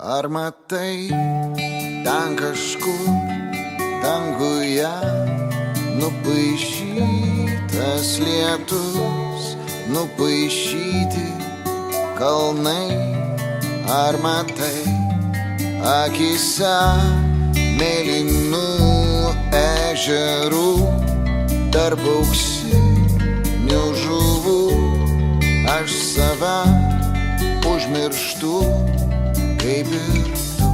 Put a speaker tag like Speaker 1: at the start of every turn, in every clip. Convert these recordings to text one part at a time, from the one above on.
Speaker 1: Ar matai ten kažkur danguje nupaišytas lietus, nupaišyti kalnai? Ar matai akise mėlynų ežerų tarp auksinių žuvų? Aš save užmirštu kaip ir tu.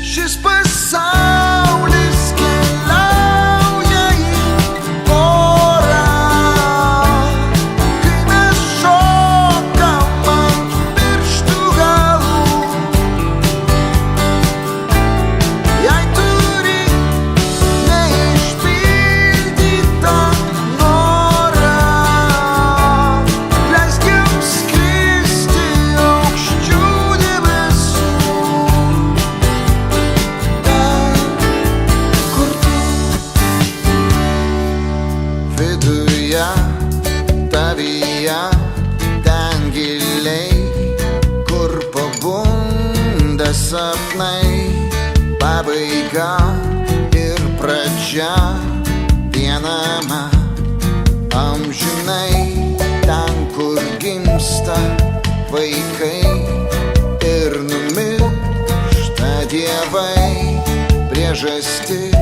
Speaker 1: Šis pasaulis keliauja į orą, kai mes šokam ant pirštų galų. Jei turi neišpildytą norą, leisk jiems skristi aukščiau debesų. Viduje, tavyje, ten giliai, kur pabunda sapnai, pabaiga ir pradžia viename amžinai. Ten, kur gimsta vaikai ir numiršta dievai, priežastis